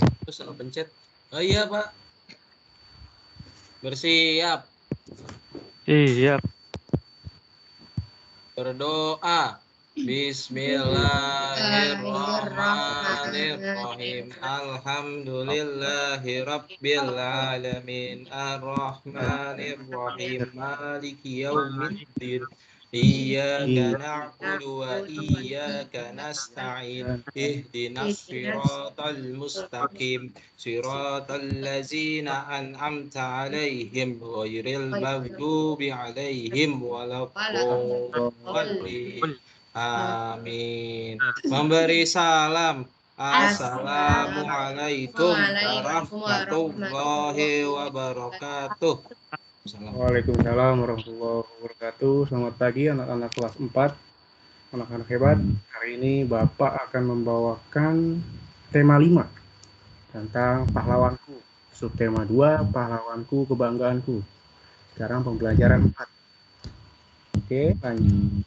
Terus salah pencet. Oh iya Pak. Bersiap. Siap. Berdoa. Bismillahirrahmanirrahim. Alhamdulillahirabbil alamin. Arrahmanirrahim. Maliki yaumiddin. Iyyaka na'budu wa iyyaka nasta'in. Ihdinas siratal mustaqim. Siratal ladzina an'amta 'alaihim ghairil maghdubi 'alaihim waladdallin. Amin. Memberi salam. Assalamualaikum warahmatullahi wabarakatuh. Waalaikumsalam warahmatullahi wabarakatuh. Selamat pagi anak-anak kelas 4, anak-anak hebat. Hari ini Bapak akan membawakan tema 5 tentang pahlawanku. Subtema 2, pahlawanku, kebanggaanku. Sekarang pembelajaran 4. Oke, lanjut.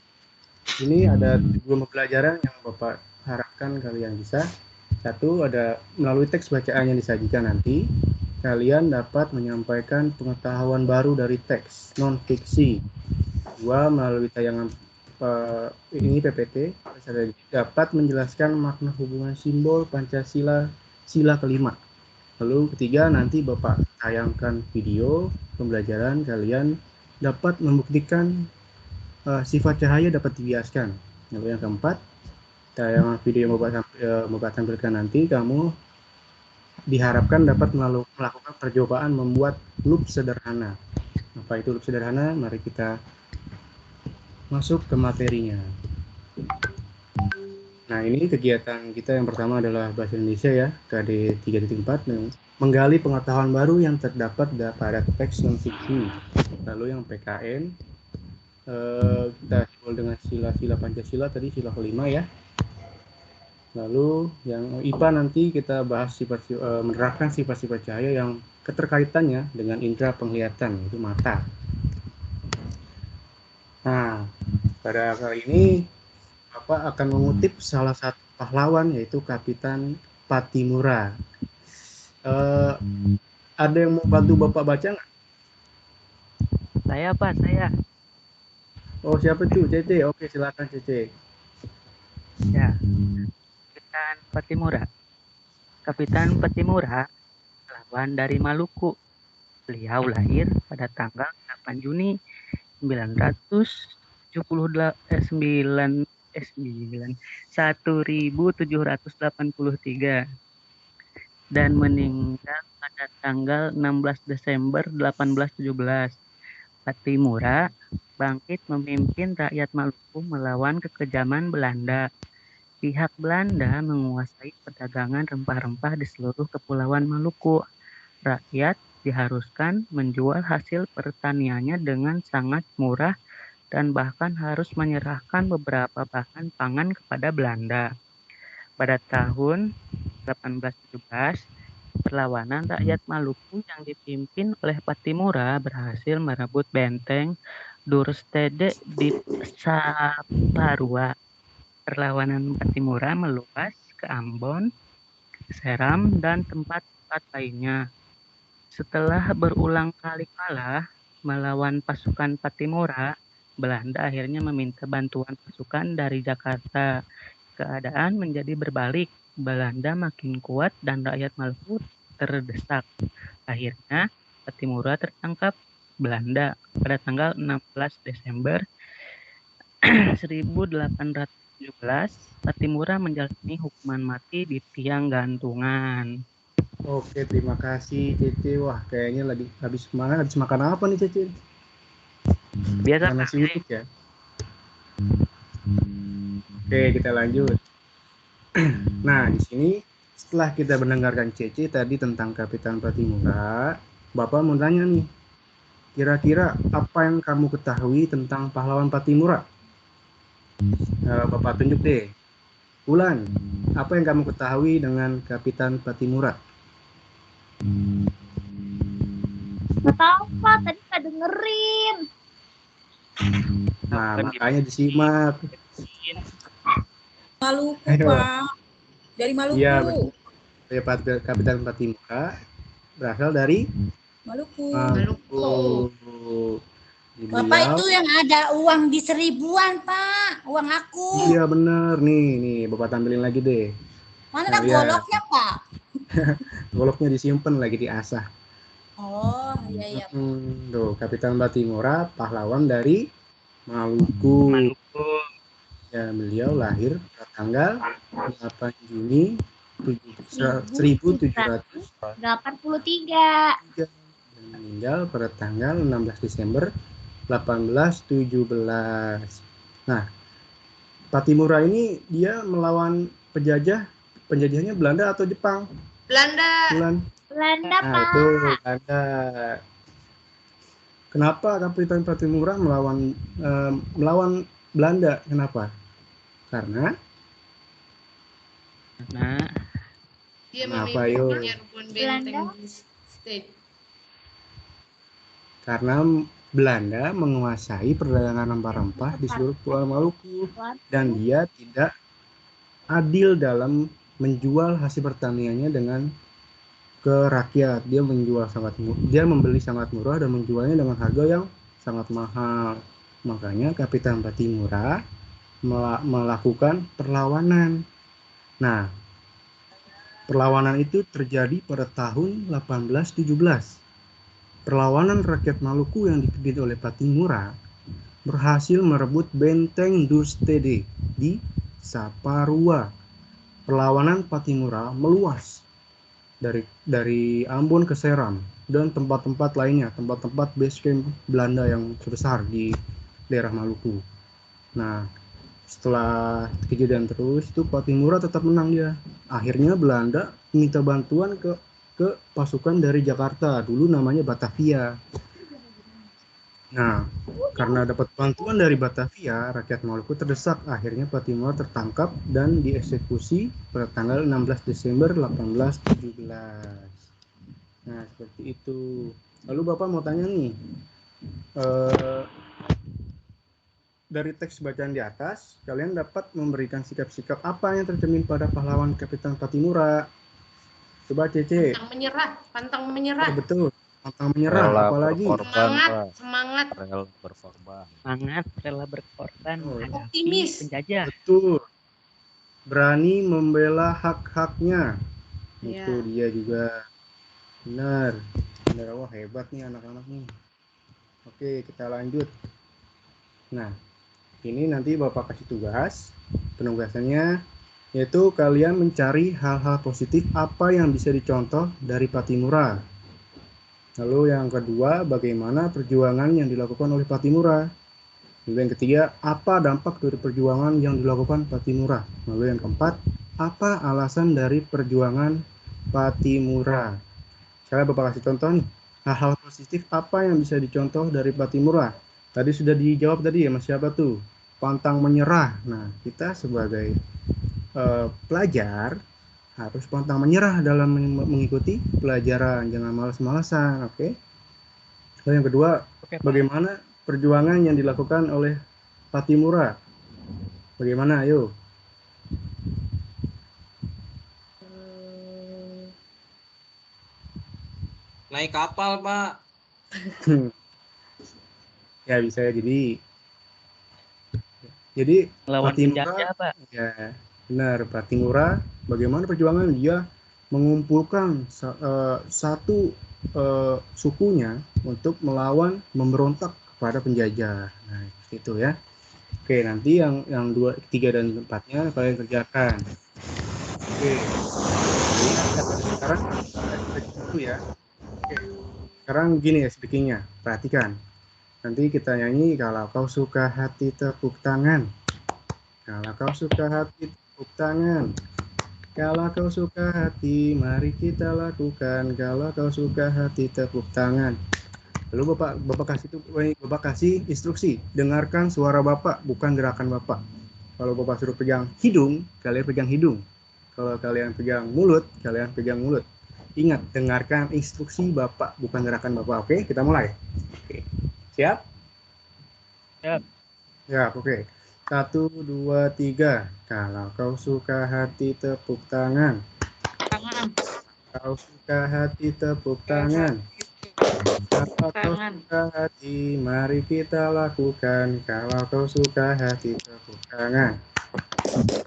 Ini ada 2 pembelajaran yang Bapak harapkan kalian bisa. Satu, ada melalui teks bacaan yang disajikan nanti. Kalian dapat menyampaikan pengetahuan baru dari teks non-fiksi. 2, melalui tayangan ini PPT, dapat menjelaskan makna hubungan simbol Pancasila sila kelima. Lalu ketiga, nanti Bapak tayangkan video pembelajaran, kalian dapat membuktikan sifat cahaya dapat dibiaskan. Lalu yang keempat, tayangan video yang Bapak tampilkan nanti, kamu diharapkan dapat melakukan percobaan membuat loop sederhana. Apa itu loop sederhana? Mari kita masuk ke materinya. Nah, ini kegiatan kita yang pertama adalah Bahasa Indonesia ya, KD 3.4, menggali pengetahuan baru yang terdapat pada teks non-fiksi. Lalu yang PKN, kita simbol dengan sila-sila Pancasila, tadi sila kelima ya. Lalu yang IPA nanti kita bahas menerapkan sifat-sifat cahaya yang keterkaitannya dengan indera penglihatan, yaitu mata. Nah, pada kali ini Bapak akan mengutip salah satu pahlawan, yaitu Kapitan Patimura. Ada yang mau bantu Bapak baca nggak? Saya Pak, saya. Oh, siapa tuh? Cece. Oke, silakan Cece. Ya. Kapitan Patimura. Kapitan Patimura, pahlawan dari Maluku. Beliau lahir pada tanggal 8 Juni 1783 dan meninggal pada tanggal 16 Desember 1817. Patimura bangkit memimpin rakyat Maluku melawan kekejaman Belanda. Pihak Belanda menguasai perdagangan rempah-rempah di seluruh kepulauan Maluku. Rakyat diharuskan menjual hasil pertaniannya dengan sangat murah dan bahkan harus menyerahkan beberapa bahan pangan kepada Belanda. Pada tahun 1817, perlawanan rakyat Maluku yang dipimpin oleh Patimura berhasil merebut benteng Durstede di Saparua. Perlawanan Patimura meluas ke Ambon, Seram, dan tempat-tempat lainnya. Setelah berulang kali kalah melawan pasukan Patimura, Belanda akhirnya meminta bantuan pasukan dari Jakarta. Keadaan menjadi berbalik. Belanda makin kuat dan rakyat Maluku terdesak. Akhirnya Patimura tertangkap Belanda pada tanggal 16 Desember 1817. Patimura menjalani hukuman mati di tiang gantungan. Oke, terima kasih Cece. Wah, kayaknya lagi habis makan apa nih Cece? Biasa nasi uduk ya. Oke, kita lanjut. Nah, di sini setelah kita mendengarkan Cece tadi tentang Kapitan Patimura, Bapak mau tanya nih, kira-kira apa yang kamu ketahui tentang pahlawan Patimura? Bapak tunjuk deh. Ulan, apa yang kamu ketahui dengan Kapitan Patimura? Nggak tahu Pak, tadi nggak dengerin. Nah, makanya disimak. Maluku Ayo. Pak, dari Maluku. Iya, Kapitan Patimura berasal dari Maluku. Jadi Bapak beliau, itu yang ada uang di 1000-an, Pak. Uang aku. iya bener nih Bapak tampilin lagi deh. Mana Nah, lihat. goloknya, Pak? Goloknya disimpan lagi diasah. Oh, iya. Tuh, Kapitan Patimura pahlawan dari Maluku. Ya, beliau lahir pada tanggal 8 Juni 1783 dan meninggal pada tanggal 16 Desember 1817. Nah, Patimura ini dia melawan penjajahnya Belanda atau Jepang? Belanda, Nah, Pak. itu Belanda. Kenapa Kapitan Patimura melawan Belanda? Kenapa? Karena Dia kenapa, yuk? menyerbukan benteng state. Karena Belanda menguasai perdagangan rempah-rempah di seluruh Pulau Maluku dan dia tidak adil dalam menjual hasil pertaniannya ke rakyat. Dia membeli sangat murah dan menjualnya dengan harga yang sangat mahal. Makanya Kapitan Patimura melakukan perlawanan. Nah, perlawanan itu terjadi pada tahun 1817. Perlawanan rakyat Maluku yang dipimpin oleh Patimura berhasil merebut benteng Dustede di Saparua. Perlawanan Patimura meluas dari Ambon ke Seram dan tempat-tempat lainnya, tempat-tempat base camp Belanda yang sebesar di daerah Maluku. Nah, setelah kejadian terus itu Patimura tetap menang dia. Akhirnya Belanda minta bantuan ke pasukan dari Jakarta, dulu namanya Batavia. Nah, karena dapat bantuan dari Batavia, rakyat Maluku terdesak. Akhirnya Patimura tertangkap dan dieksekusi pada tanggal 16 Desember 1817. Nah, seperti itu. Lalu Bapak mau tanya nih, dari teks bacaan di atas, kalian dapat memberikan sikap-sikap apa yang tercermin pada pahlawan Kapitan Patimura? Coba Cece. Pantang menyerah. Oh, betul. Pantang menyerah, Rela apalagi? berkorban, Semangat. rela berkorban. Semangat, rela berkorban, Oh, menghadapi optimis. penjajah. Betul. Berani membela hak-haknya. Iya. Itu dia juga. Benar. Wah, hebat nih anak-anak nih. Oke, kita lanjut. Nah, ini nanti Bapak kasih tugas. Penugasannya yaitu kalian mencari hal-hal positif apa yang bisa dicontoh dari Patimura. Lalu yang kedua, bagaimana perjuangan yang dilakukan oleh Patimura. Lalu yang ketiga, apa dampak dari perjuangan yang dilakukan Patimura. Lalu yang keempat, apa alasan dari perjuangan Patimura. Sekarang Bapak kasih contoh nih, hal-hal positif apa yang bisa dicontoh dari Patimura. Tadi sudah dijawab tadi ya, Mas, siapa tuh? Pantang menyerah. Nah, kita sebagai pelajar harus pantang menyerah dalam mengikuti pelajaran, jangan malas-malasan, oke? Lalu yang kedua, bagaimana perjuangan yang dilakukan oleh Patimura? Bagaimana, ayo? Naik kapal, Pak. Ya bisa ya, jadi Lawan Patimura, penjajah, Pak. ya benar, Patimura bagaimana perjuangan dia mengumpulkan satu sukunya untuk memberontak kepada penjajah. Nah, itu ya. Oke, nanti yang 2, 3 dan 4-nya kalian kerjakan. Oke. Sekarang itu ya. Oke. Sekarang gini ya speakingnya, perhatikan. Nanti kita nyanyi, kalau kau suka hati tepuk tangan. Kalau kau suka hati tepuk tangan. Kalau kau suka hati, mari kita lakukan. Kalau kau suka hati tepuk tangan. Lalu Bapak kasih instruksi, dengarkan suara Bapak, bukan gerakan Bapak. Kalau Bapak suruh pegang hidung, kalian pegang hidung. Kalau kalian pegang mulut, kalian pegang mulut. Ingat, dengarkan instruksi Bapak, bukan gerakan Bapak. Oke, kita mulai. Oke. Siap? Siap. Siap, oke. 1, 2, 3. Kalau kau suka hati tepuk tangan. kau suka hati tepuk tangan. Kalau kau suka hati, mari kita lakukan. Kalau kau suka hati, tepuk tangan.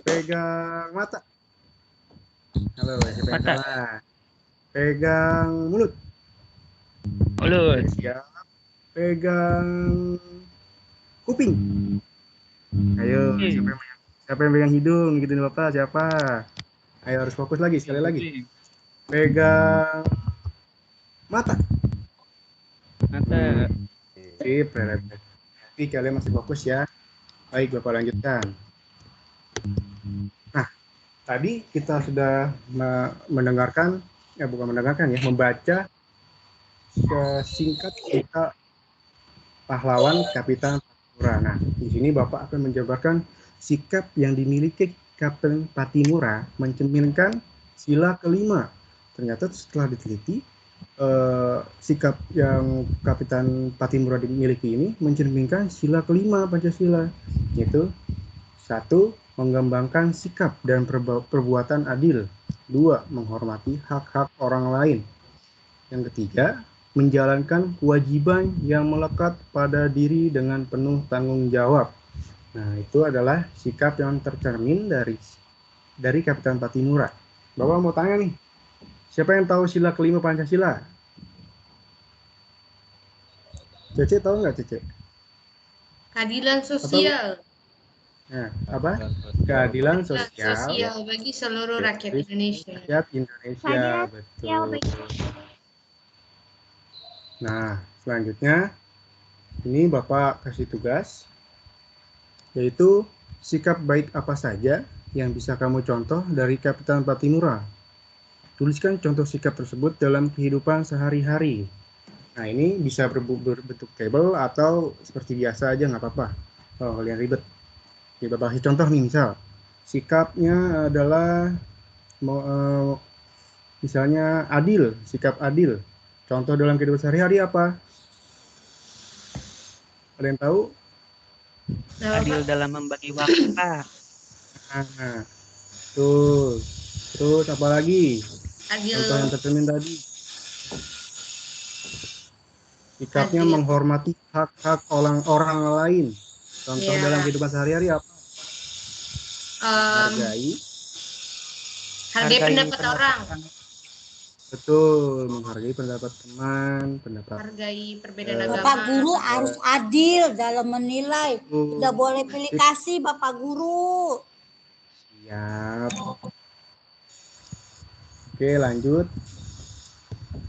Pegang mata. Halo, siapa yang Mata. salah? Pegang mulut. Mulut. Siap. Pegang kuping. Ayo, siapa yang pegang hidung? Gitu Bapak, siapa? Ayo harus fokus lagi, sekali lagi. Pegang mata. Mata. Sip, tapi kalian masih fokus ya. Baik, Bapak lanjutkan. Nah, tadi kita sudah mendengarkan, bukan mendengarkan ya, membaca singkat cerita pahlawan Kapitan Patimura. Nah, di sini Bapak akan menjabarkan sikap yang dimiliki Kapten Patimura mencerminkan sila kelima. Ternyata setelah diteliti, sikap yang Kapitan Patimura dimiliki ini mencerminkan sila kelima Pancasila, yaitu 1. Mengembangkan sikap dan perbuatan adil. 2. Menghormati hak-hak orang lain. Yang ketiga, menjalankan kewajiban yang melekat pada diri dengan penuh tanggung jawab. Nah, itu adalah sikap yang tercermin dari Kapitan Patimura. Bapak mau tanya nih, siapa yang tahu sila kelima Pancasila? Cece tahu nggak, Cece? Keadilan sosial. Nah, apa? Keadilan sosial Bagi seluruh rakyat Indonesia. Rakyat Indonesia, betul. Nah, selanjutnya ini Bapak kasih tugas, yaitu sikap baik apa saja yang bisa kamu contoh dari Kapitan Patimura. Tuliskan contoh sikap tersebut dalam kehidupan sehari-hari. Nah, ini bisa berbentuk tabel atau seperti biasa aja, nggak apa-apa. Oh, kalian ribet. Oke, Bapak kasih contoh nih, misal sikapnya adalah misalnya adil, sikap adil. Contoh dalam kehidupan sehari-hari apa? Ada yang tahu? Adil dalam membagi waktu, Pak. Nah, tuh. Terus apa lagi? Adil. Contoh yang tercermin tadi. Sikapnya Adil. menghormati hak-hak orang lain. Contoh dalam kehidupan sehari-hari apa? Hargai pendapat orang. Betul, menghargai pendapat teman, hargai perbedaan agama. Bapak guru harus adil dalam menilai. Tidak boleh pilih kasih Bapak guru. Siap. Oke, lanjut.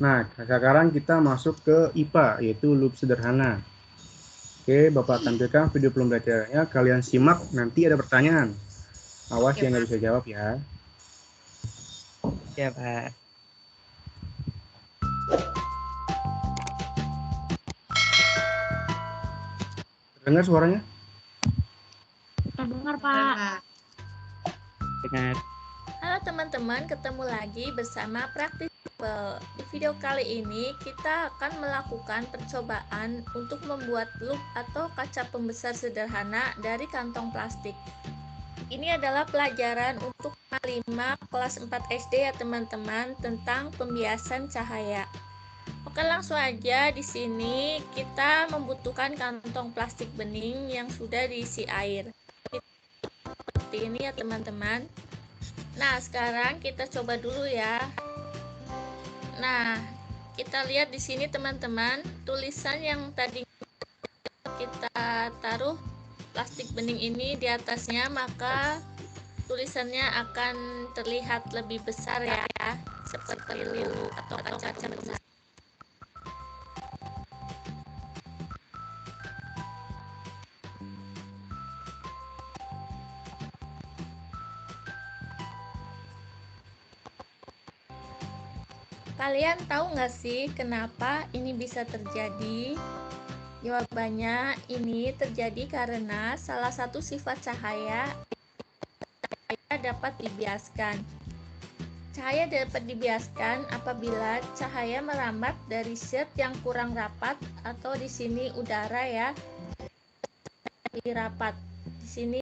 Nah, sekarang kita masuk ke IPA, yaitu loop sederhana. Oke, Bapak tampilkan video pembelajarannya. Kalian simak, nanti ada pertanyaan. Awas yang nggak bisa jawab ya. Ya, Pak. Dengar suaranya? Dengar, Pak. Dengar. Halo teman-teman, ketemu lagi bersama Praktis. Di video kali ini kita akan melakukan percobaan untuk membuat loop atau kaca pembesar sederhana dari kantong plastik. Ini adalah pelajaran untuk 5 kelas 4 SD ya teman-teman, tentang pembiasan cahaya. Oke, langsung aja. Di sini kita membutuhkan kantong plastik bening yang sudah diisi air. Seperti ini ya teman-teman. Nah, sekarang kita coba dulu ya. Nah, kita lihat di sini teman-teman, tulisan yang tadi kita taruh plastik bening ini di atasnya, maka tulisannya akan terlihat lebih besar ya, seperti loop atau kaca pembesar. Kalian tahu nggak sih kenapa ini bisa terjadi? Jawabannya ini terjadi karena salah satu sifat cahaya dapat dibiaskan. Cahaya dapat dibiaskan apabila cahaya merambat dari zat yang kurang rapat, atau di sini udara ya, lebih rapat. Di sini